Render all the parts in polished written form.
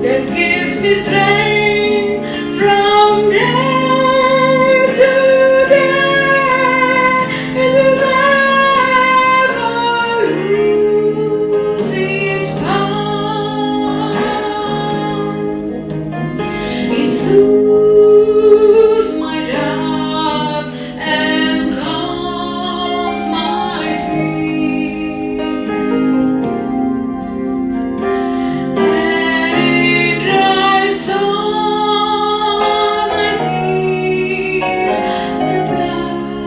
that gives me strength from day to day. It will never lose its power. It soothes my doubt and calms my fear. And it dries all my tears. The blood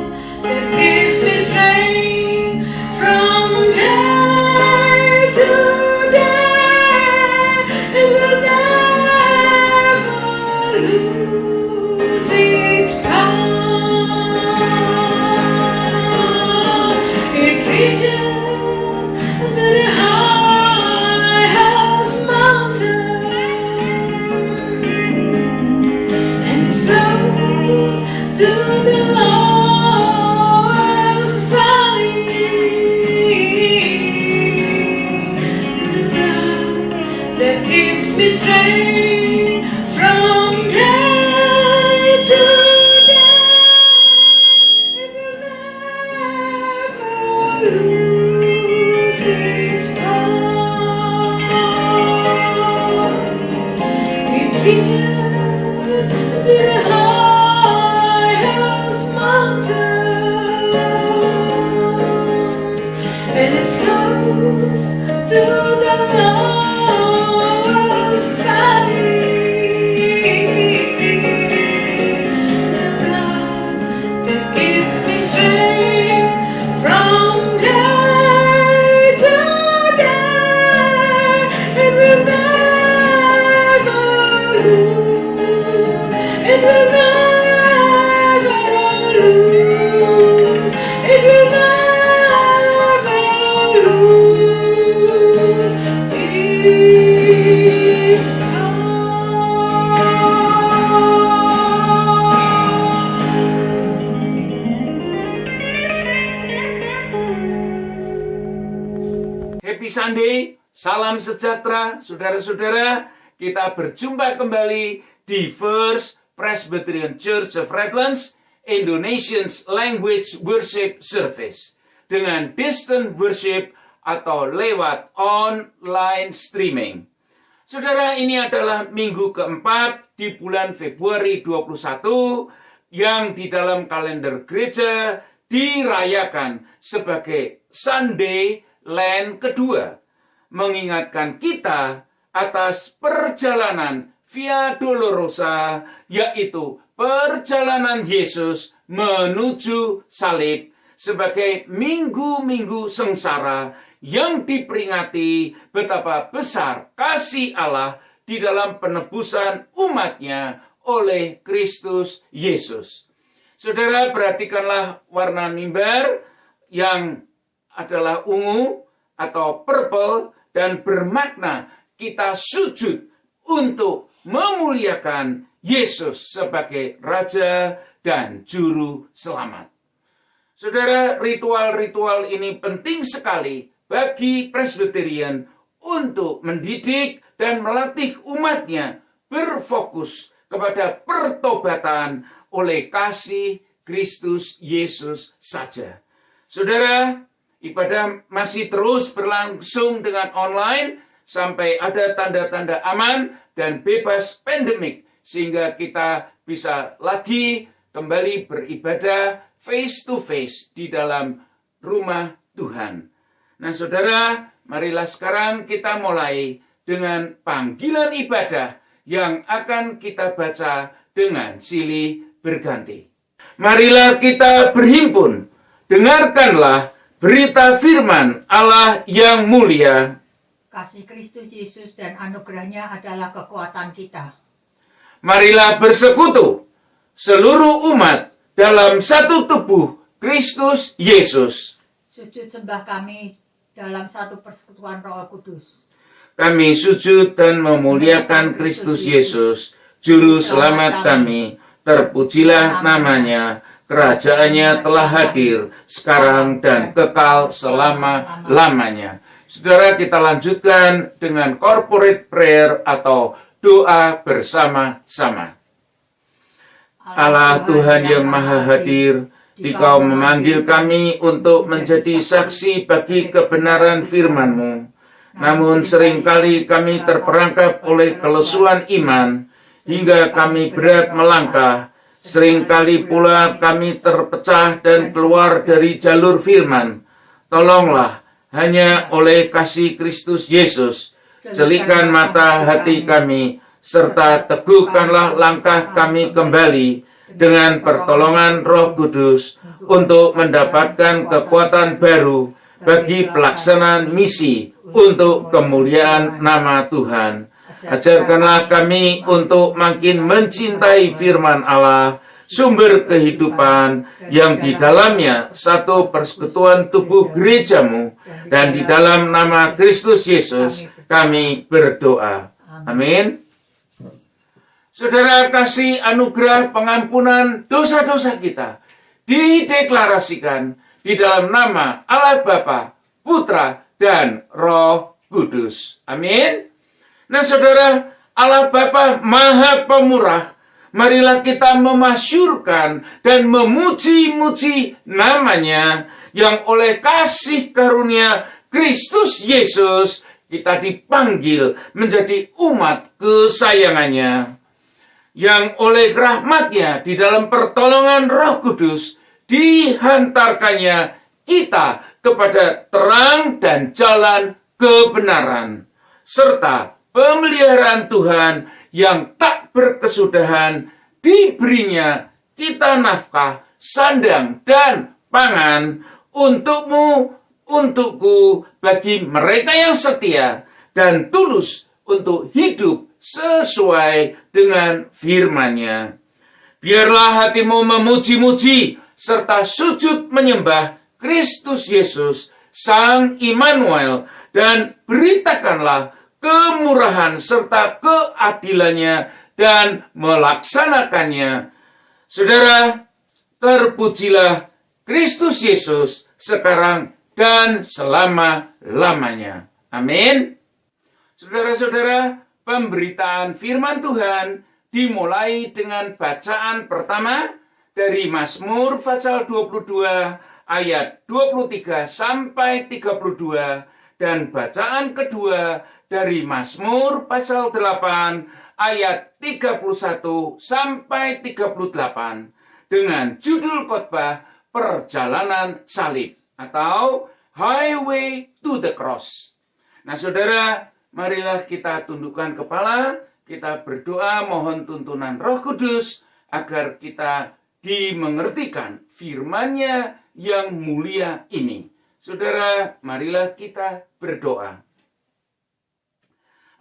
that gives me strength from day to day. It will never lose its power. It reaches to the highest mountain and flows to the lowest valley. The blood that gives me strength from day to day. It will never lose its power. It reaches to the highest mountain and it flows to the lowest valley. The blood that gives me strength from day to day. It will never lose. It will never lose. It will never lose its power. Happy Sunday, salam sejahtera, saudara-saudara. Kita berjumpa kembali di First Presbyterian Church of Redlands Indonesian's Language Worship Service dengan distant worship atau lewat online streaming. Saudara, ini adalah minggu keempat di bulan Februari 21 yang di dalam kalender gereja dirayakan sebagai Sunday Land kedua, mengingatkan kita atas perjalanan Via Dolorosa, yaitu perjalanan Yesus menuju salib sebagai minggu-minggu sengsara yang diperingati betapa besar kasih Allah di dalam penebusan umatnya oleh Kristus Yesus. Saudara, perhatikanlah warna mimbar yang adalah ungu atau purple dan bermakna kita sujud untuk memuliakan Yesus sebagai Raja dan Juru Selamat. Saudara, ritual-ritual ini penting sekali bagi Presbyterian untuk mendidik dan melatih umatnya berfokus kepada pertobatan oleh kasih Kristus Yesus saja. Saudara, ibadah masih terus berlangsung dengan online sampai ada tanda-tanda aman dan bebas pandemik, sehingga kita bisa lagi kembali beribadah face to face di dalam rumah Tuhan. Nah, saudara, marilah sekarang kita mulai dengan panggilan ibadah yang akan kita baca dengan silih berganti. Marilah kita berhimpun, dengarkanlah berita firman Allah yang mulia. Kasih Kristus Yesus dan anugerahnya adalah kekuatan kita. Marilah bersekutu seluruh umat dalam satu tubuh Kristus Yesus. Sujud sembah kami dalam satu persekutuan Roh Kudus. Kami sujud dan memuliakan Kristus Yesus, Juru Selamat kami. Terpujilah namanya, kerajaannya telah hadir sekarang dan kekal selama-lamanya. Saudara, kita lanjutkan dengan corporate prayer atau doa bersama-sama. Allah Tuhan yang Maha Hadir, Dikau memanggil kami untuk menjadi saksi bagi kebenaran firman-Mu. Namun seringkali kami terperangkap oleh kelesuan iman, hingga kami berat melangkah. Seringkali pula kami terpecah dan keluar dari jalur firman. Tolonglah, hanya oleh kasih Kristus Yesus, celikkan mata hati kami, serta teguhkanlah langkah kami kembali dengan pertolongan Roh Kudus untuk mendapatkan kekuatan baru bagi pelaksanaan misi untuk kemuliaan nama Tuhan. Ajarkanlah kami untuk makin mencintai firman Allah, sumber kehidupan yang di dalamnya satu persekutuan tubuh gereja-Mu, dan di dalam nama Kristus Yesus kami berdoa. Amin. Saudara, kasih anugerah pengampunan dosa-dosa kita dideklarasikan di dalam nama Allah Bapa, Putra, dan Roh Kudus. Amin. Nah saudara, Allah Bapa Maha Pemurah, marilah kita memasyurkan dan memuji-muji namanya yang oleh kasih karunia Kristus Yesus kita dipanggil menjadi umat kesayangannya, yang oleh rahmatnya di dalam pertolongan Roh Kudus dihantarkannya kita kepada terang dan jalan kebenaran, serta pemeliharaan Tuhan yang tak berkesudahan diberinya kita nafkah, sandang, dan pangan untukmu, untukku, bagi mereka yang setia dan tulus untuk hidup sesuai dengan firman-Nya. Biarlah hatimu memuji-muji serta sujud menyembah Kristus Yesus, Sang Immanuel, dan beritakanlah kemurahan serta keadilannya dan melaksanakannya. Saudara, terpujilah Kristus Yesus sekarang dan selama-lamanya. Amin. Saudara-saudara, pemberitaan firman Tuhan dimulai dengan bacaan pertama dari Mazmur pasal 22 ayat 23 sampai 32, dan bacaan kedua dari Mazmur pasal 8 ayat 31 sampai 38 dengan judul khotbah Perjalanan Salib atau Highway to the Cross. Nah saudara, marilah kita tundukkan kepala, kita berdoa mohon tuntunan Roh Kudus agar kita dimengertikan firman-Nya yang mulia ini. Saudara, marilah kita berdoa.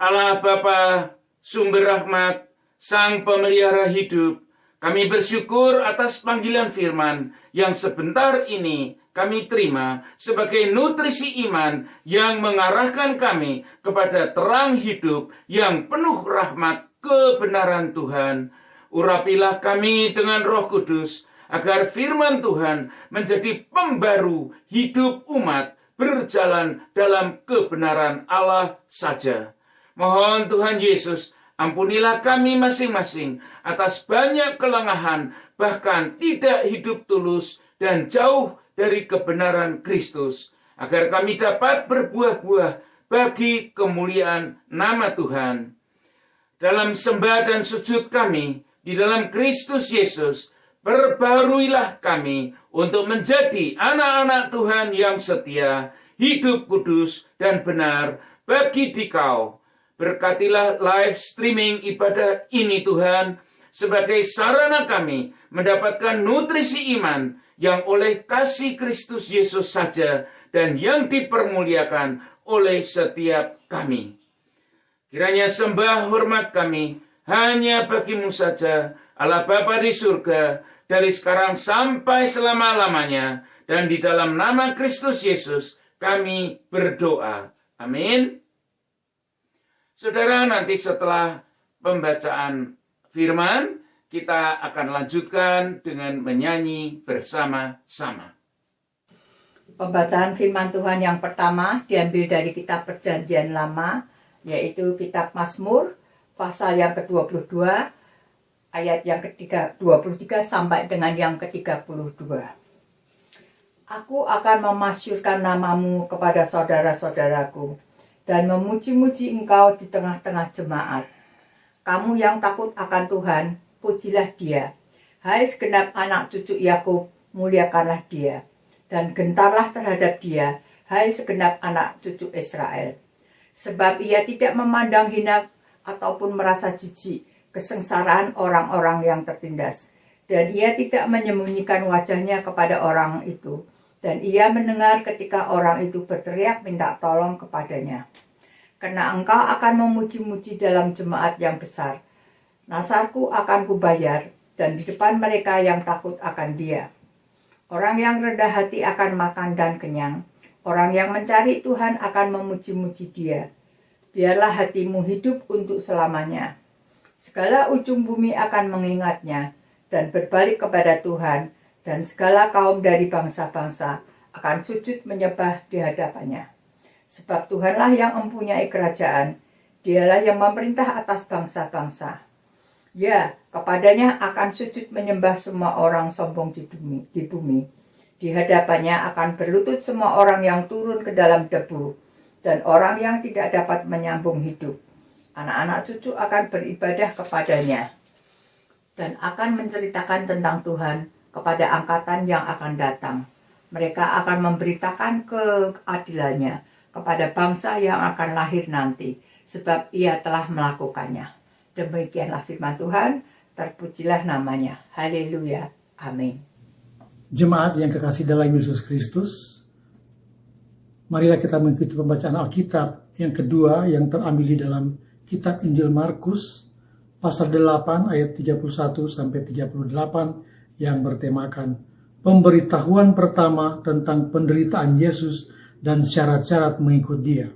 Allah Bapa, sumber rahmat, Sang Pemelihara hidup, kami bersyukur atas panggilan firman yang sebentar ini kami terima sebagai nutrisi iman yang mengarahkan kami kepada terang hidup yang penuh rahmat kebenaran Tuhan. Urapilah kami dengan Roh Kudus, agar firman Tuhan menjadi pembaru hidup umat berjalan dalam kebenaran Allah saja. Mohon Tuhan Yesus, ampunilah kami masing-masing atas banyak kelengahan, bahkan tidak hidup tulus dan jauh dari kebenaran Kristus, agar kami dapat berbuah-buah bagi kemuliaan nama Tuhan. Dalam sembah dan sujud kami di dalam Kristus Yesus, perbaharuilah kami untuk menjadi anak-anak Tuhan yang setia, hidup kudus dan benar bagi Dikau. Berkatilah live streaming ibadah ini Tuhan, sebagai sarana kami mendapatkan nutrisi iman yang oleh kasih Kristus Yesus saja dan yang dipermuliakan oleh setiap kami. Kiranya sembah hormat kami hanya bagi-Mu saja, Allah Bapa di surga, dari sekarang sampai selama-lamanya, dan di dalam nama Kristus Yesus kami berdoa. Amin. Saudara, nanti setelah pembacaan firman, kita akan lanjutkan dengan menyanyi bersama-sama. Pembacaan firman Tuhan yang pertama diambil dari kitab Perjanjian Lama, yaitu kitab Mazmur, pasal yang ke-22, ayat yang ke-23 sampai dengan yang ke-32. Aku akan memasyurkan namamu kepada saudara-saudaraku dan memuji-muji engkau di tengah-tengah jemaat. Kamu yang takut akan Tuhan, pujilah Dia. Hai segenap anak cucu Yakub, muliakanlah Dia. Dan gentarlah terhadap Dia, hai segenap anak cucu Israel. Sebab Ia tidak memandang hina ataupun merasa jijik kesengsaraan orang-orang yang tertindas. Dan Ia tidak menyembunyikan wajahnya kepada orang itu. Dan Ia mendengar ketika orang itu berteriak minta tolong kepadanya. Karena engkau akan memuji-muji dalam jemaat yang besar. Nasarku akan kubayar, dan di depan mereka yang takut akan Dia. Orang yang rendah hati akan makan dan kenyang. Orang yang mencari Tuhan akan memuji-muji Dia. Biarlah hatimu hidup untuk selamanya. Segala ujung bumi akan mengingatnya dan berbalik kepada Tuhan, dan segala kaum dari bangsa-bangsa akan sujud menyembah di hadapannya. Sebab Tuhanlah yang mempunyai kerajaan, Dialah yang memerintah atas bangsa-bangsa. Ya, kepadanya akan sujud menyembah semua orang sombong di bumi. Di hadapannya akan berlutut semua orang yang turun ke dalam debu, dan orang yang tidak dapat menyambung hidup. Anak-anak cucu akan beribadah kepadanya, dan akan menceritakan tentang Tuhan kepada angkatan yang akan datang. Mereka akan memberitakan keadilannya kepada bangsa yang akan lahir nanti, sebab Ia telah melakukannya. Demikianlah firman Tuhan, terpujilah namanya. Haleluya. Amin. Jemaat yang kekasih dalam Yesus Kristus, marilah kita mengikuti pembacaan Alkitab yang kedua yang terambil di dalam kitab Injil Markus, pasal 8 ayat 31 sampai 38 yang bertemakan pemberitahuan pertama tentang penderitaan Yesus dan syarat-syarat mengikut Dia.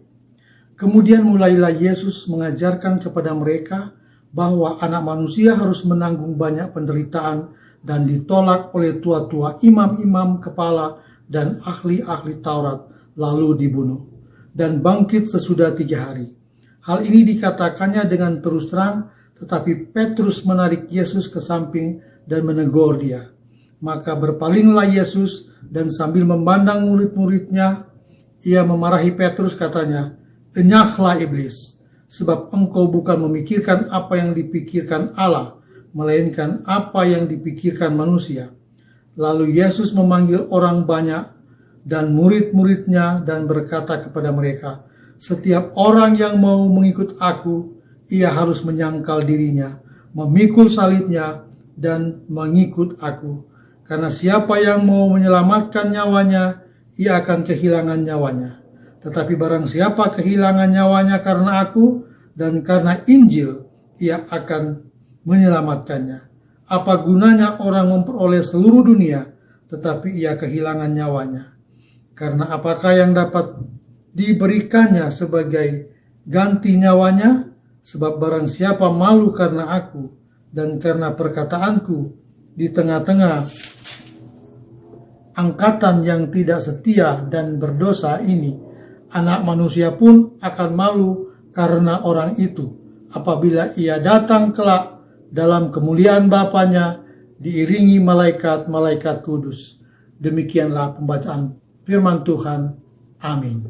Kemudian mulailah Yesus mengajarkan kepada mereka bahwa anak manusia harus menanggung banyak penderitaan dan ditolak oleh tua-tua imam-imam kepala dan ahli-ahli Taurat, lalu dibunuh, dan bangkit sesudah 3 hari. Hal ini dikatakannya dengan terus terang, tetapi Petrus menarik Yesus ke samping dan menegur Dia. Maka berpalinglah Yesus dan sambil memandang murid-muridnya, Ia memarahi Petrus, katanya, "Enyahlah iblis, sebab engkau bukan memikirkan apa yang dipikirkan Allah, melainkan apa yang dipikirkan manusia." Lalu Yesus memanggil orang banyak dan murid-muridnya dan berkata kepada mereka, "Setiap orang yang mau mengikut aku, ia harus menyangkal dirinya, memikul salibnya, dan mengikut aku. Karena siapa yang mau menyelamatkan nyawanya, ia akan kehilangan nyawanya. Tetapi barang siapa kehilangan nyawanya karena aku dan karena Injil, ia akan menyelamatkannya. Apa gunanya orang memperoleh seluruh dunia, tetapi ia kehilangan nyawanya? Karena apakah yang dapat diberikannya sebagai ganti nyawanya? Sebab barang siapa malu karena aku dan karena perkataanku di tengah-tengah angkatan yang tidak setia dan berdosa ini, Anak Manusia pun akan malu karena orang itu, apabila Ia datang kelak dalam kemuliaan Bapanya diiringi malaikat-malaikat kudus." Demikianlah pembacaan firman Tuhan. Amin.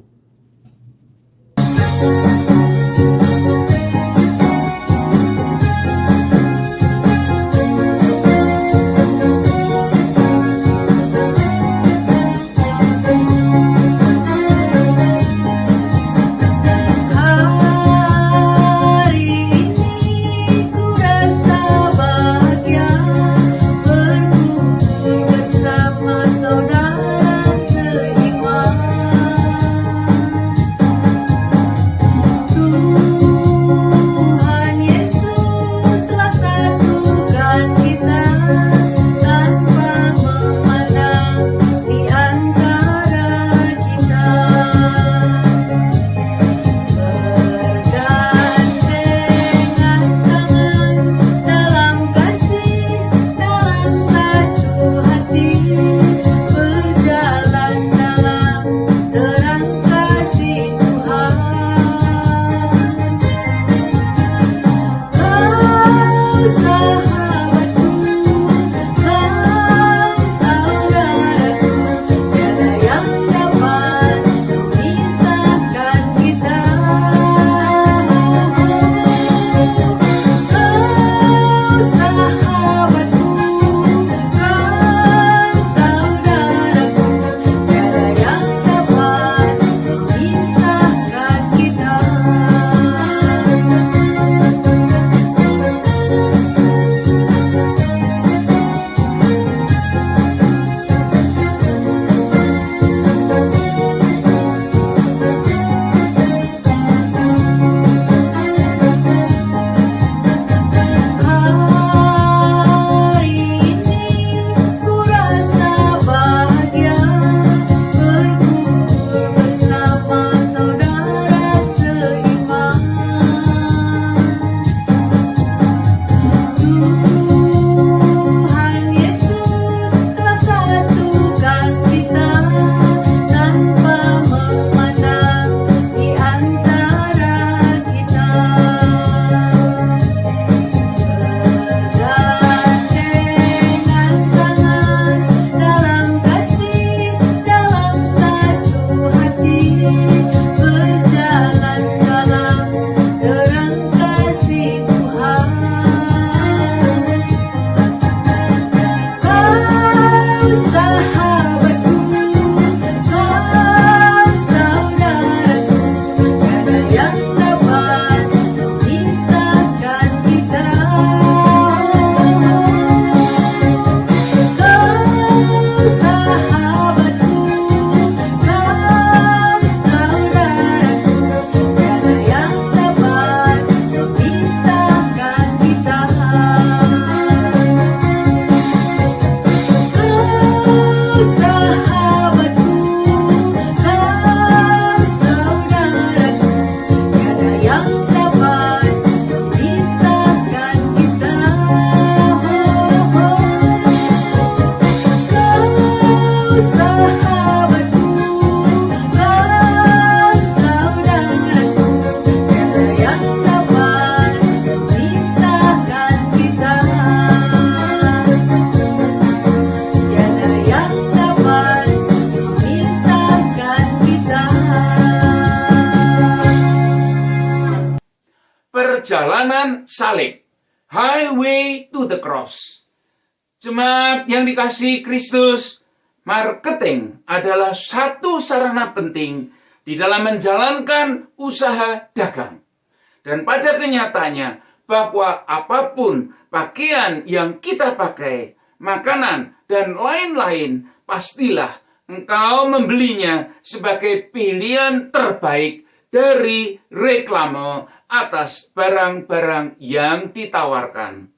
jalan salib. Highway to the cross. Jemaat yang dikasihi Kristus, marketing adalah satu sarana penting di dalam menjalankan usaha dagang. Dan pada kenyataannya, bahwa apapun pakaian yang kita pakai, makanan, dan lain-lain, pastilah engkau membelinya sebagai pilihan terbaik dari reklame atas barang-barang yang ditawarkan.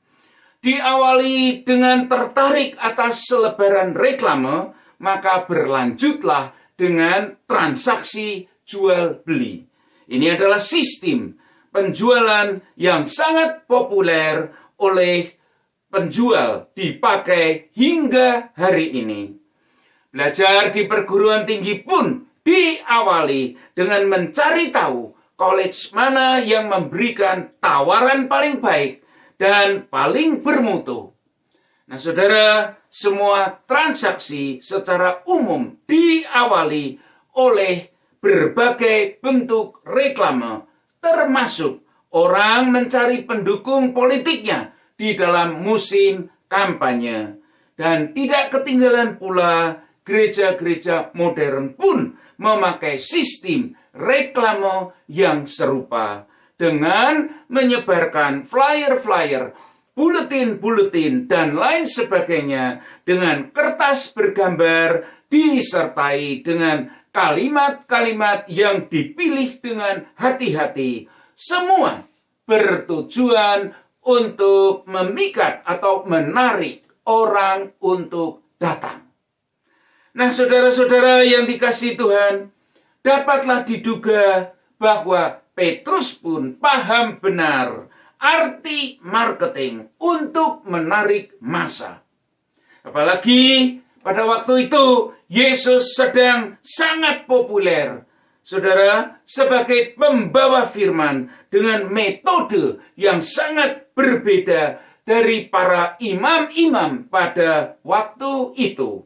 Diawali dengan tertarik atas selebaran reklame, maka berlanjutlah dengan transaksi jual-beli. Ini adalah sistem penjualan yang sangat populer oleh penjual dipakai hingga hari ini. Belajar di perguruan tinggi pun diawali dengan mencari tahu college mana yang memberikan tawaran paling baik dan paling bermutu. Nah, saudara, semua transaksi secara umum diawali oleh berbagai bentuk reklame, termasuk orang mencari pendukung politiknya di dalam musim kampanye. Dan tidak ketinggalan pula gereja-gereja modern pun memakai sistem reklame yang serupa dengan menyebarkan flyer-flyer, buletin-buletin, dan lain sebagainya dengan kertas bergambar disertai dengan kalimat-kalimat yang dipilih dengan hati-hati. Semua bertujuan untuk memikat atau menarik orang untuk datang. Nah, saudara-saudara yang dikasihi Tuhan, dapatlah diduga bahwa Petrus pun paham benar arti marketing untuk menarik massa. Apalagi pada waktu itu Yesus sedang sangat populer, saudara, sebagai pembawa firman dengan metode yang sangat berbeda dari para imam-imam pada waktu itu.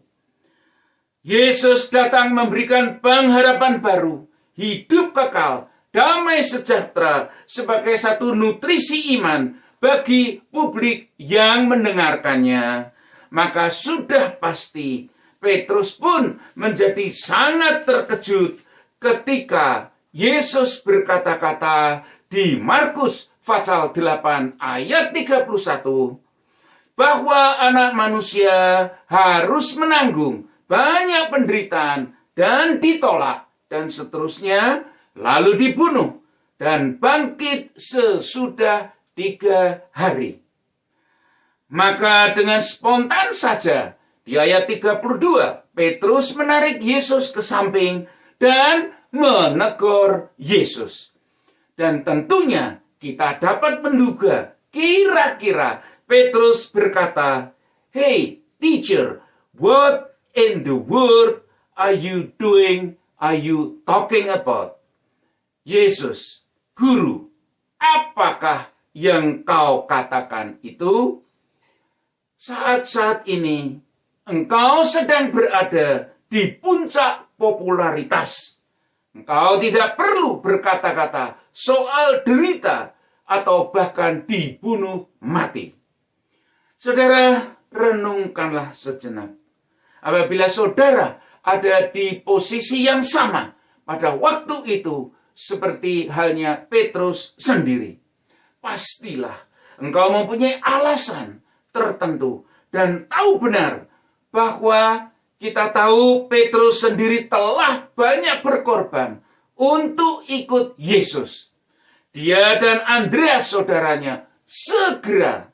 Yesus datang memberikan pengharapan baru, hidup kekal, damai sejahtera sebagai satu nutrisi iman bagi publik yang mendengarkannya. Maka sudah pasti Petrus pun menjadi sangat terkejut ketika Yesus berkata-kata di Markus pasal 8 ayat 31 bahwa anak manusia harus menanggung banyak penderitaan dan ditolak dan seterusnya, lalu dibunuh dan bangkit sesudah 3 hari. Maka dengan spontan saja di ayat 32, Petrus menarik Yesus ke samping dan menegur Yesus. Dan tentunya kita dapat menduga kira-kira Petrus berkata, "Hey teacher, what in the world are you doing? Are you talking about?" Yesus, guru, apakah yang kau katakan itu? Saat-saat ini engkau sedang berada di puncak popularitas. Engkau tidak perlu berkata-kata soal derita atau bahkan dibunuh mati. Saudara, renungkanlah sejenak. Apabila saudara ada di posisi yang sama pada waktu itu seperti halnya Petrus sendiri, pastilah engkau mempunyai alasan tertentu dan tahu benar bahwa kita tahu Petrus sendiri telah banyak berkorban untuk ikut Yesus. Dia dan Andreas saudaranya segera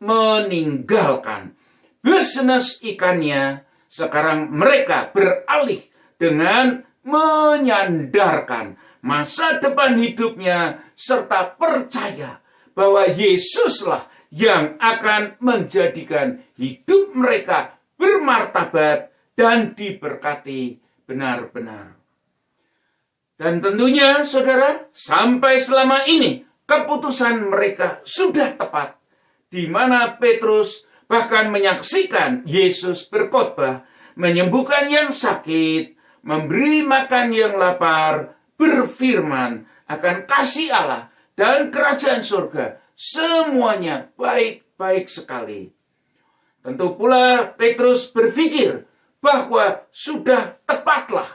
meninggalkan bisnis ikannya. Sekarang mereka beralih dengan menyandarkan masa depan hidupnya serta percaya bahwa Yesuslah yang akan menjadikan hidup mereka bermartabat dan diberkati benar-benar. Dan tentunya, saudara, sampai selama ini keputusan mereka sudah tepat, di mana Petrus bahkan menyaksikan Yesus berkhotbah, menyembuhkan yang sakit, memberi makan yang lapar, berfirman akan kasih Allah dan kerajaan surga semuanya baik-baik sekali. Tentu pula Petrus berpikir bahwa sudah tepatlah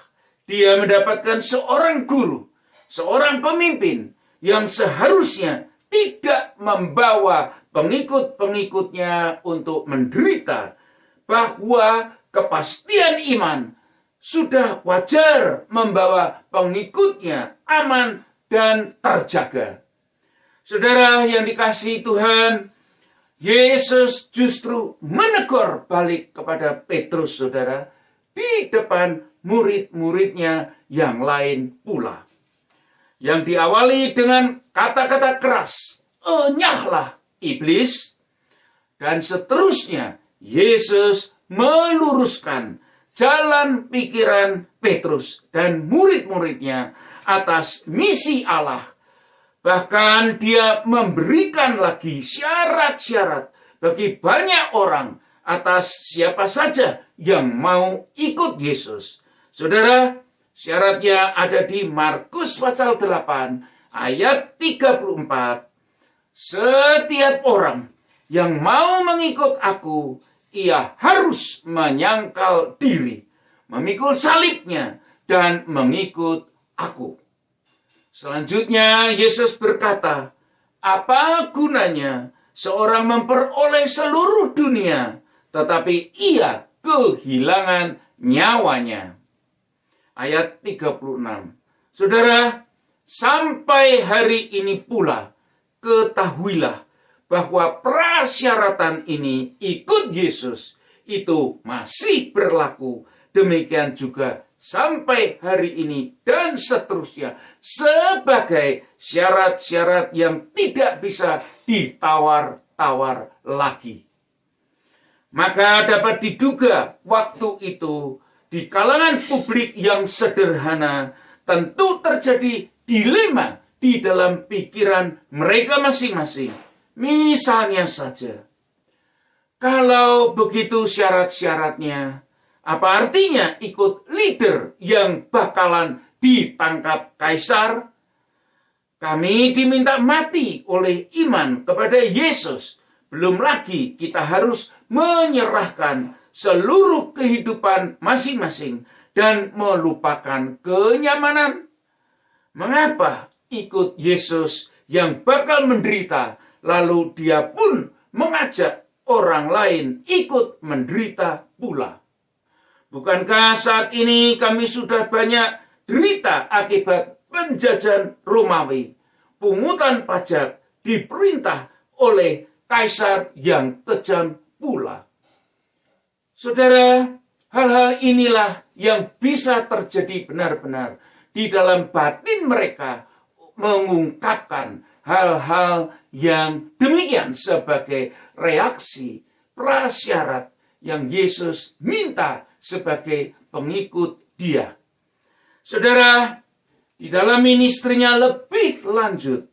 dia mendapatkan seorang guru, seorang pemimpin yang seharusnya tidak membawa pengikut-pengikutnya untuk menderita, bahwa kepastian iman sudah wajar membawa pengikutnya aman dan terjaga. Saudara yang dikasihi Tuhan, Yesus justru menegur balik kepada Petrus, saudara, di depan murid-muridnya yang lain pula. Yang diawali dengan kata-kata keras, "Enyahlah iblis," dan seterusnya Yesus meluruskan jalan pikiran Petrus dan murid-muridnya atas misi Allah. Bahkan dia memberikan lagi syarat-syarat bagi banyak orang atas siapa saja yang mau ikut Yesus. Saudara, syaratnya ada di Markus pasal 8 ayat 34. Setiap orang yang mau mengikut aku, ia harus menyangkal diri, memikul salibnya, dan mengikut aku. Selanjutnya Yesus berkata, apa gunanya seorang memperoleh seluruh dunia, tetapi ia kehilangan nyawanya. Ayat 36. Saudara, sampai hari ini pula, ketahuilah bahwa persyaratan ini ikut Yesus itu masih berlaku. Demikian juga sampai hari ini dan seterusnya sebagai syarat-syarat yang tidak bisa ditawar-tawar lagi. Maka dapat diduga waktu itu di kalangan publik yang sederhana tentu terjadi dilema di dalam pikiran mereka masing-masing. Misalnya saja, kalau begitu syarat-syaratnya, apa artinya ikut leader yang bakalan ditangkap kaisar? Kami diminta mati oleh iman kepada Yesus. Belum lagi kita harus menyerahkan seluruh kehidupan masing-masing dan melupakan kenyamanan. Mengapa ikut Yesus yang bakal menderita, lalu dia pun mengajak orang lain ikut menderita pula? Bukankah saat ini kami sudah banyak derita akibat penjajahan Romawi? Pungutan pajak diperintah oleh kaisar yang kejam pula. Saudara, hal-hal inilah yang bisa terjadi benar-benar di dalam batin mereka, mengungkapkan hal-hal yang demikian sebagai reaksi prasyarat yang Yesus minta sebagai pengikut dia. Saudara, di dalam ministrinya lebih lanjut,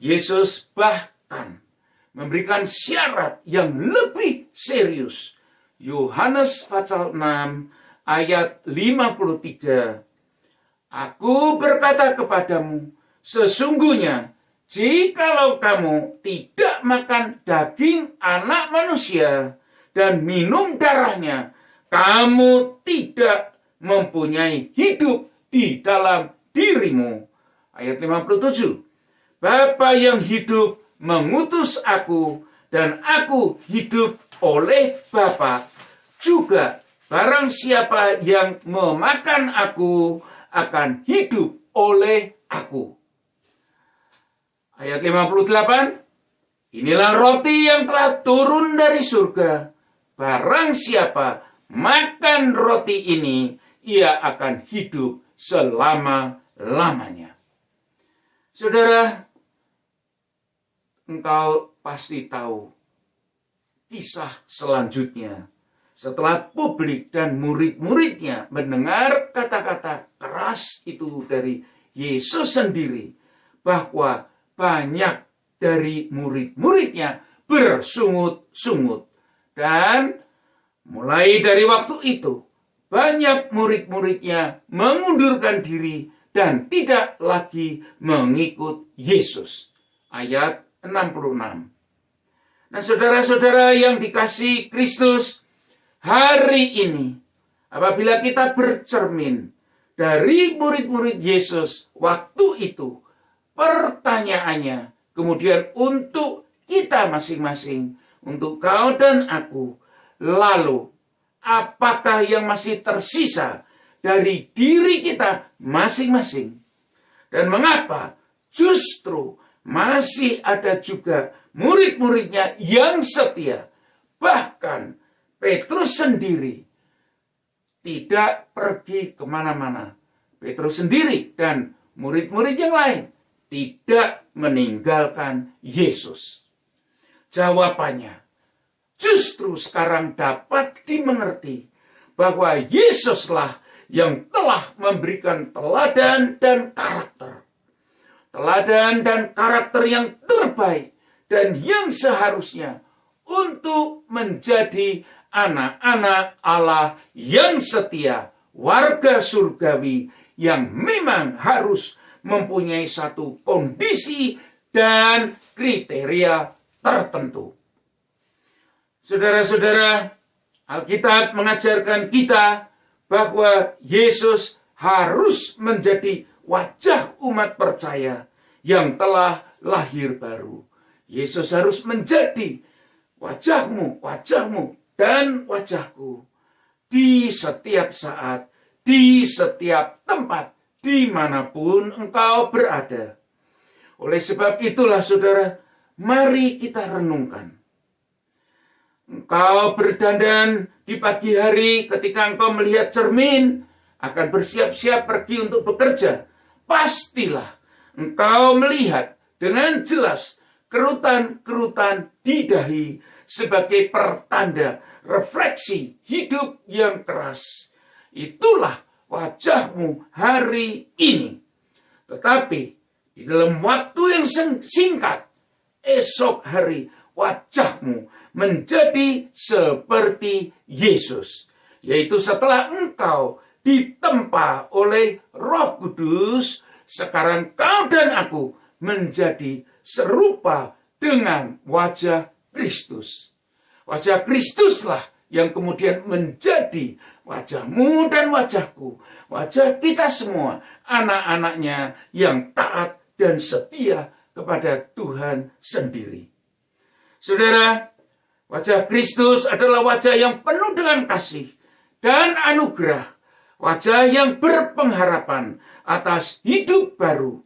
Yesus bahkan memberikan syarat yang lebih serius. Yohanes pasal 6 ayat 53. Aku berkata kepadamu, sesungguhnya jikalau kamu tidak makan daging anak manusia dan minum darahnya, kamu tidak mempunyai hidup di dalam dirimu. Ayat 57. Bapa yang hidup mengutus aku, dan aku hidup oleh Bapa. Juga barang siapa yang memakan aku akan hidup oleh aku. Ayat 58. Inilah roti yang telah turun dari surga. Barang siapa makan roti ini, ia akan hidup selama-lamanya. Saudara, engkau pasti tahu kisah selanjutnya. Setelah publik dan murid-muridnya mendengar kata-kata keras itu dari Yesus sendiri, bahwa banyak dari murid-muridnya bersungut-sungut. Dan mulai dari waktu itu, banyak murid-muridnya mengundurkan diri dan tidak lagi mengikut Yesus. ayat 66. Nah, saudara-saudara yang dikasihi Kristus, hari ini apabila kita bercermin dari murid-murid Yesus waktu itu, pertanyaannya kemudian untuk kita masing-masing, untuk kau dan aku, lalu apakah yang masih tersisa dari diri kita masing-masing? Dan mengapa justru masih ada juga murid-muridnya yang setia? Bahkan Petrus sendiri tidak pergi kemana-mana. Petrus sendiri dan murid-murid yang lain tidak meninggalkan Yesus. Jawabannya justru sekarang dapat dimengerti bahwa Yesuslah yang telah memberikan teladan dan karakter. Teladan dan karakter yang terbaik dan yang seharusnya untuk menjadi anak-anak Allah yang setia, warga surgawi yang memang harus mempunyai satu kondisi dan kriteria tertentu. Saudara-saudara, Alkitab mengajarkan kita bahwa Yesus harus menjadi wajah umat percaya yang telah lahir baru. Yesus harus menjadi wajahmu, wajahmu, dan wajahku di setiap saat, di setiap tempat, dimanapun engkau berada. Oleh sebab itulah saudara, mari kita renungkan. Engkau berdandan di pagi hari ketika engkau melihat cermin, akan bersiap-siap pergi untuk bekerja. Pastilah engkau melihat dengan jelas kerutan-kerutan di dahi sebagai pertanda refleksi hidup yang keras. Itulah wajahmu hari ini. Tetapi di dalam waktu yang singkat, esok hari wajahmu menjadi seperti Yesus. Yaitu setelah engkau ditempa oleh Roh Kudus, sekarang kau dan aku menjadi serupa dengan wajah Kristus. Wajah Kristuslah yang kemudian menjadi wajahmu dan wajahku, wajah kita semua, anak-anaknya yang taat dan setia kepada Tuhan sendiri. Saudara, wajah Kristus adalah wajah yang penuh dengan kasih dan anugerah, wajah yang berpengharapan atas hidup baru.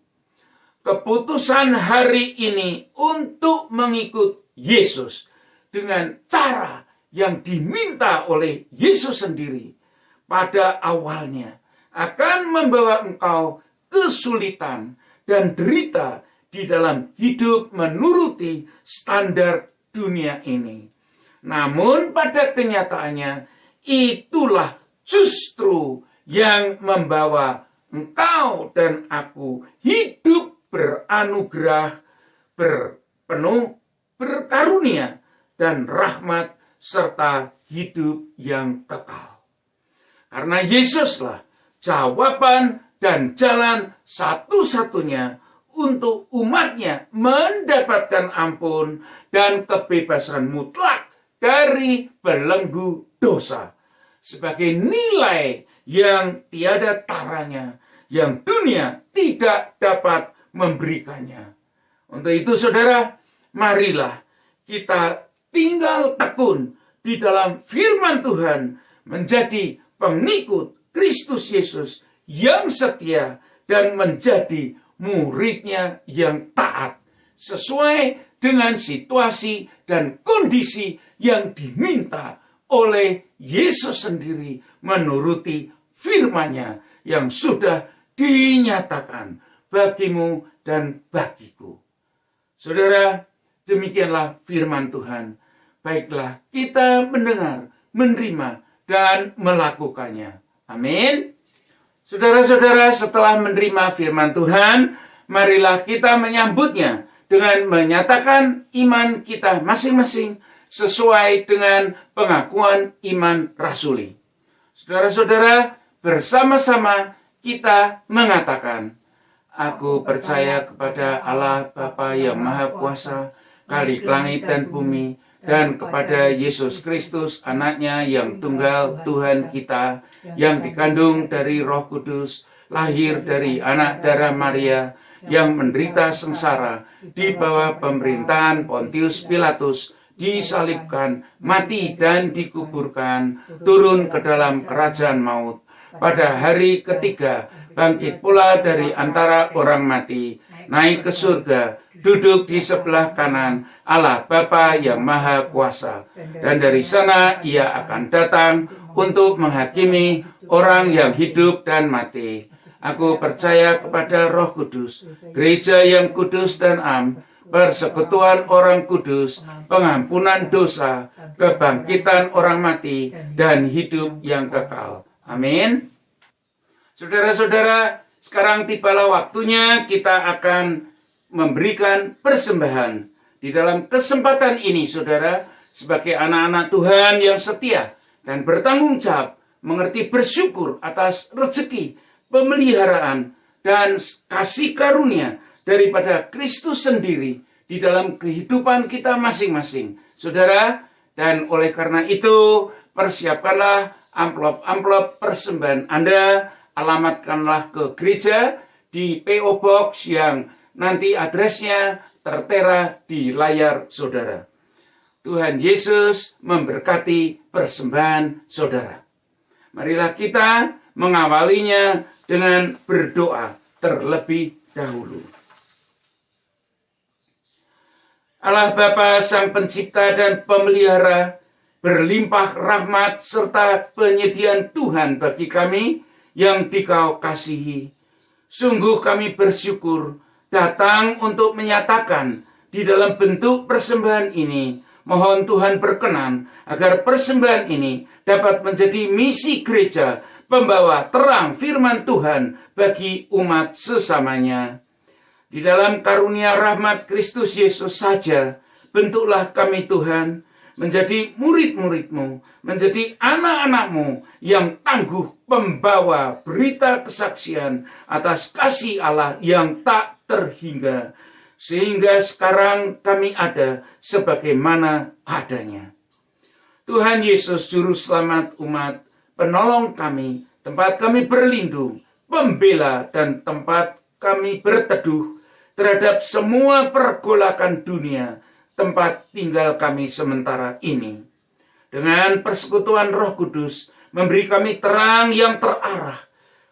Keputusan hari ini untuk mengikut Yesus dengan cara yang diminta oleh Yesus sendiri pada awalnya akan membawa engkau kesulitan dan derita di dalam hidup menuruti standar dunia ini. Namun pada kenyataannya itulah justru yang membawa engkau dan aku hidup beranugerah, berpenuh berkarunia dan rahmat serta hidup yang kekal. Karena Yesuslah jawaban dan jalan satu-satunya untuk umatnya mendapatkan ampun dan kebebasan mutlak dari belenggu dosa. Sebagai nilai yang tiada taranya, yang dunia tidak dapat memberikannya. Untuk itu saudara, marilah kita tinggal tekun di dalam firman Tuhan, menjadi pengikut Kristus Yesus yang setia dan menjadi muridnya yang taat sesuai dengan situasi dan kondisi yang diminta oleh Yesus sendiri menuruti firman-Nya yang sudah dinyatakan bagimu dan bagiku. Saudara, demikianlah firman Tuhan. Baiklah kita mendengar, menerima, dan melakukannya. Amin. Saudara-saudara, setelah menerima firman Tuhan, marilah kita menyambutnya dengan menyatakan iman kita masing-masing sesuai dengan pengakuan iman rasuli. Saudara-saudara, bersama-sama kita mengatakan, Aku percaya kepada Allah Bapa yang Maha Kuasa, Khalik langit dan bumi, dan kepada Yesus Kristus, anaknya yang tunggal Tuhan kita, yang dikandung dari Roh Kudus, lahir dari anak darah Maria, yang menderita sengsara di bawah pemerintahan Pontius Pilatus, disalibkan, mati dan dikuburkan, turun ke dalam kerajaan maut. Pada hari ketiga, bangkit pula dari antara orang mati, naik ke surga, duduk di sebelah kanan Allah Bapa yang Maha Kuasa. Dan dari sana ia akan datang untuk menghakimi orang yang hidup dan mati. Aku percaya kepada Roh Kudus, gereja yang kudus dan am, persekutuan orang kudus, pengampunan dosa, kebangkitan orang mati, dan hidup yang kekal. Amin. Saudara-saudara, sekarang tibalah waktunya kita akan memberikan persembahan. Di dalam kesempatan ini, saudara, sebagai anak-anak Tuhan yang setia dan bertanggung jawab, mengerti bersyukur atas rezeki, pemeliharaan, dan kasih karunia daripada Kristus sendiri di dalam kehidupan kita masing-masing. Saudara, dan oleh karena itu, persiapkanlah amplop-amplop persembahan Anda, alamatkanlah ke gereja di PO Box yang nanti adresnya tertera di layar saudara. Tuhan Yesus memberkati persembahan saudara. Marilah kita mengawalinya dengan berdoa terlebih dahulu. Allah Bapa Sang Pencipta dan Pemelihara, berlimpah rahmat serta penyediaan Tuhan bagi kami yang Dikau kasihi. Sungguh kami bersyukur datang untuk menyatakan di dalam bentuk persembahan ini. Mohon Tuhan berkenan agar persembahan ini dapat menjadi misi gereja, pembawa terang firman Tuhan bagi umat sesamanya. Di dalam karunia rahmat Kristus Yesus saja, bentuklah kami Tuhan, menjadi murid-murid-Mu, menjadi anak-anak-Mu yang tangguh pembawa berita kesaksian atas kasih Allah yang tak terhingga. Sehingga sekarang kami ada sebagaimana adanya. Tuhan Yesus Juru Selamat umat, penolong kami, tempat kami berlindung, pembela dan tempat kami berteduh terhadap semua pergolakan dunia, tempat tinggal kami sementara ini. Dengan persekutuan Roh Kudus, memberi kami terang yang terarah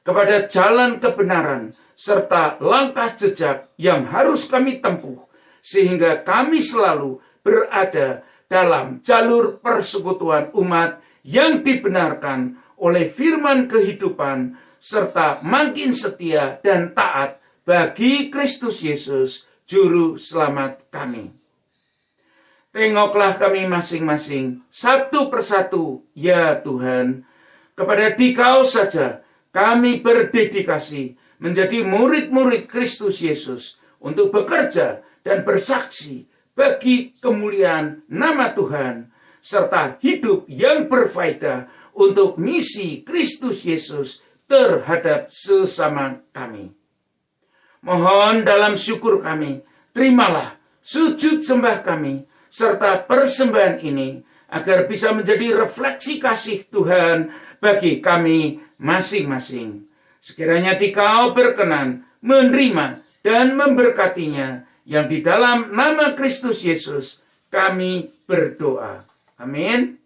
kepada jalan kebenaran, serta langkah jejak yang harus kami tempuh, sehingga kami selalu berada dalam jalur persekutuan umat yang dibenarkan oleh firman kehidupan, serta makin setia dan taat bagi Kristus Yesus, Juru Selamat kami. Tengoklah kami masing-masing, satu persatu, ya Tuhan. Kepada Dikau saja kami berdedikasi menjadi murid-murid Kristus Yesus untuk bekerja dan bersaksi bagi kemuliaan nama Tuhan, serta hidup yang berfaedah untuk misi Kristus Yesus terhadap sesama kami. Mohon dalam syukur kami, terimalah sujud sembah kami, serta persembahan ini, agar bisa menjadi refleksi kasih Tuhan bagi kami masing-masing. Sekiranya Dikau berkenan menerima dan memberkatinya, yang di dalam nama Kristus Yesus kami berdoa. Amin.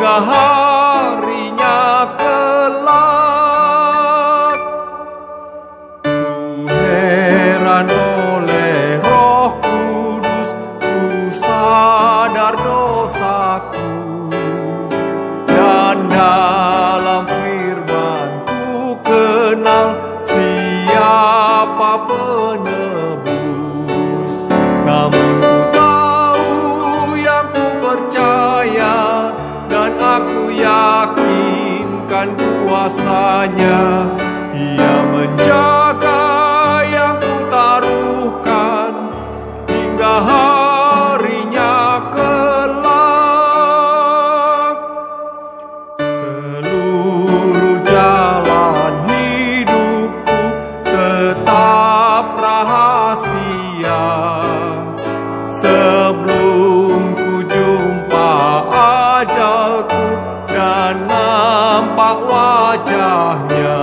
hingga harinya kelak. Ku heran oleh Roh Kudus, ku sadar dosaku, dan dalam firman ku kenal siapa penebus. Namun ku tahu yang ku percaya, dan aku yakinkan kuasanya. Ia menjaga yang ku taruhkan hingga harinya kelak. Seluruh jalan hidupku tetap rahasia, sebelum ku jumpa ajalku dan nampak wajahnya.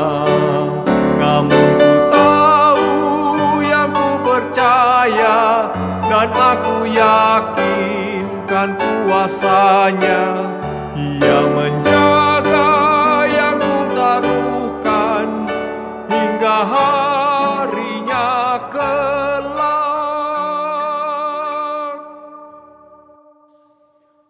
Namun ku tahu yang ku percaya, dan aku yakinkan kuasanya. Ia menjaga yang ku taruhkan hingga harinya kelak.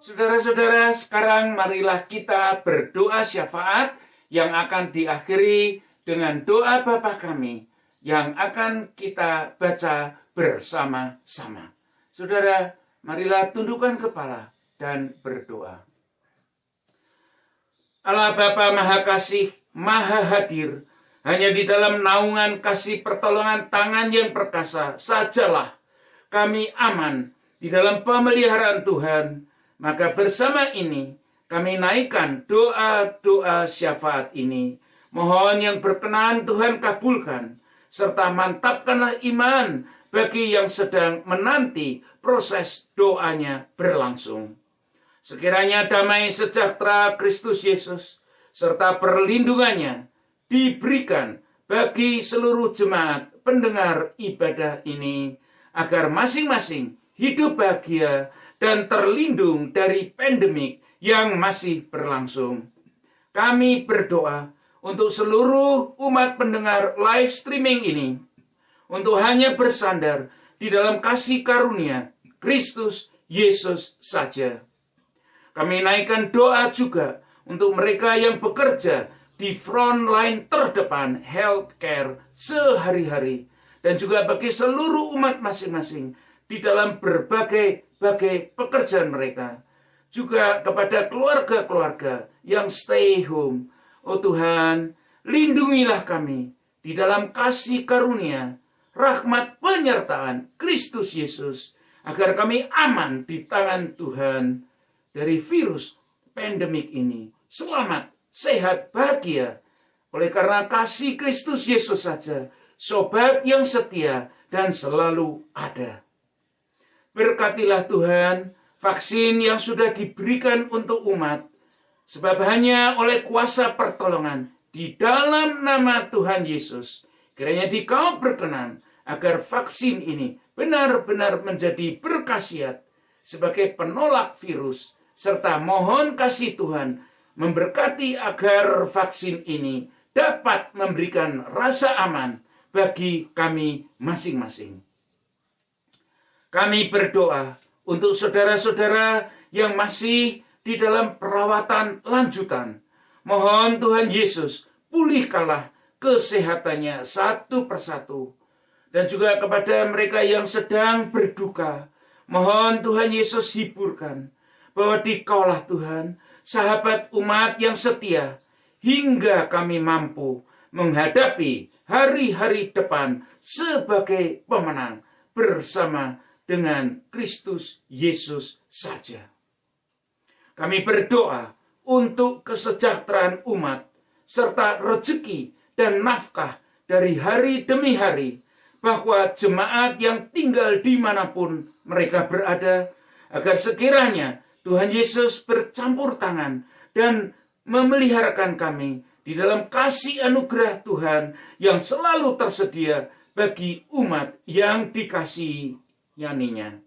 Saudara-saudara, sekarang marilah kita berdoa syafaat yang akan diakhiri dengan doa Bapa kami yang akan kita baca bersama-sama. Saudara, marilah tundukkan kepala dan berdoa. Allah Bapa Maha Kasih, Maha Hadir, hanya di dalam naungan kasih pertolongan tangan yang perkasa sajalah kami aman di dalam pemeliharaan Tuhan. Maka bersama ini kami naikkan doa-doa syafaat ini. Mohon yang berkenan Tuhan kabulkan, serta mantapkanlah iman bagi yang sedang menanti proses doanya berlangsung. Sekiranya damai sejahtera Kristus Yesus serta perlindungannya diberikan bagi seluruh jemaat pendengar ibadah ini, agar masing-masing hidup bahagia dan terlindung dari pandemik yang masih berlangsung. Kami berdoa untuk seluruh umat pendengar live streaming ini, untuk hanya bersandar di dalam kasih karunia Kristus Yesus saja. Kami naikkan doa juga untuk mereka yang bekerja di front line terdepan healthcare sehari-hari, dan juga bagi seluruh umat masing-masing di dalam berbagai pekerjaan mereka. Juga kepada keluarga-keluarga yang stay home. Oh Tuhan, lindungilah kami di dalam kasih karunia, rahmat penyertaan Kristus Yesus, agar kami aman di tangan Tuhan dari virus pandemik ini. Selamat, sehat, bahagia. Oleh karena kasih Kristus Yesus saja, sobat yang setia dan selalu ada. Berkatilah Tuhan vaksin yang sudah diberikan untuk umat, sebab hanya oleh kuasa pertolongan di dalam nama Tuhan Yesus, kiranya Dikau berkenan agar vaksin ini benar-benar menjadi berkhasiat sebagai penolak virus, serta mohon kasih Tuhan memberkati agar vaksin ini dapat memberikan rasa aman bagi kami masing-masing. Kami berdoa untuk saudara-saudara yang masih di dalam perawatan lanjutan. Mohon Tuhan Yesus pulihkanlah kesehatannya satu persatu. Dan juga kepada mereka yang sedang berduka, mohon Tuhan Yesus hiburkan bahwa Dikaulah Tuhan, sahabat umat yang setia, hingga kami mampu menghadapi hari-hari depan sebagai pemenang bersama dengan Kristus Yesus saja. Kami berdoa untuk kesejahteraan umat, serta rezeki dan nafkah dari hari demi hari, bahwa jemaat yang tinggal dimanapun mereka berada, agar sekiranya Tuhan Yesus bercampur tangan dan memeliharakan kami di dalam kasih anugerah Tuhan yang selalu tersedia bagi umat yang dikasihaninya.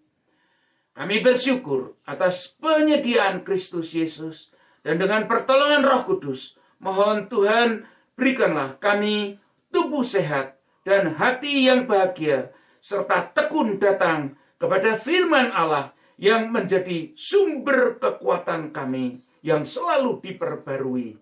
Kami bersyukur atas penyediaan Kristus Yesus Dan dengan pertolongan Roh Kudus, mohon Tuhan berikanlah kami tubuh sehat dan hati yang bahagia, serta tekun datang kepada firman Allah yang menjadi sumber kekuatan kami yang selalu diperbarui.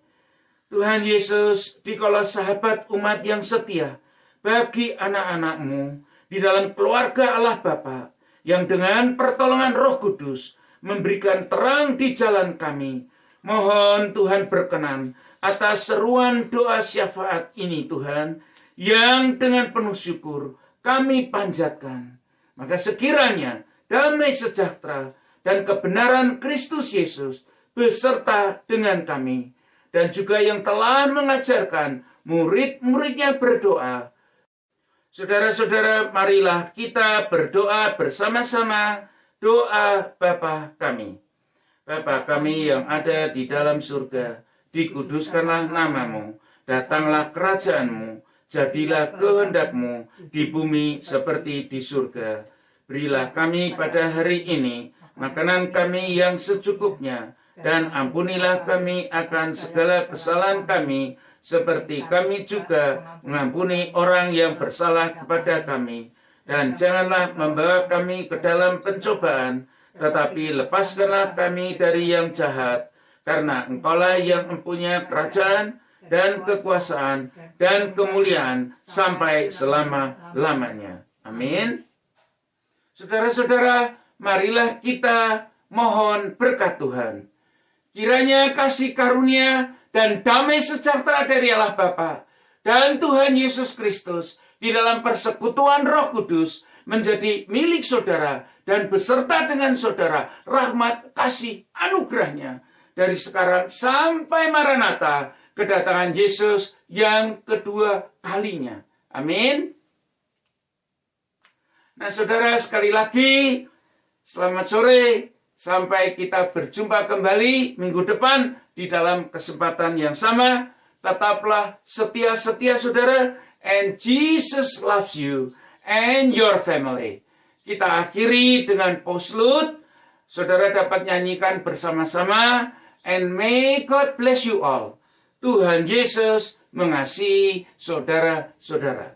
Tuhan Yesus, dikalau sahabat umat yang setia bagi anak-anak-Mu di dalam keluarga Allah Bapa, yang dengan pertolongan Roh Kudus memberikan terang di jalan kami, mohon Tuhan berkenan atas seruan doa syafaat ini Tuhan, yang dengan penuh syukur kami panjatkan. Maka sekiranya damai sejahtera dan kebenaran Kristus Yesus beserta dengan kami, dan juga yang telah mengajarkan murid-muridnya berdoa. Saudara-saudara, marilah kita berdoa bersama-sama doa Bapa kami. Bapa kami yang ada di dalam surga, dikuduskanlah namamu, datanglah kerajaan-Mu, jadilah kehendak-Mu di bumi seperti di surga. Berilah kami pada hari ini makanan kami yang secukupnya, dan ampunilah kami akan segala kesalahan kami, seperti kami juga mengampuni orang yang bersalah kepada kami. Dan janganlah membawa kami ke dalam pencobaan, tetapi lepaskanlah kami dari yang jahat, karena Engkaulah yang mempunyai kerajaan dan kekuasaan dan kemuliaan sampai selama-lamanya. Amin. Saudara-saudara, marilah kita mohon berkat Tuhan. Kiranya kasih karunia dan damai sejahtera dari Allah Bapa dan Tuhan Yesus Kristus di dalam persekutuan Roh Kudus menjadi milik saudara dan beserta dengan saudara rahmat, kasih, anugerahnya dari sekarang sampai Maranatha, kedatangan Yesus yang kedua kalinya. Amin. Nah saudara, sekali lagi selamat sore. Sampai kita berjumpa kembali minggu depan di dalam kesempatan yang sama. Tetaplah setia-setia saudara. And Jesus loves you and your family. Kita akhiri dengan postlude. Saudara dapat nyanyikan bersama-sama. And may God bless you all. Tuhan Yesus mengasihi saudara-saudara.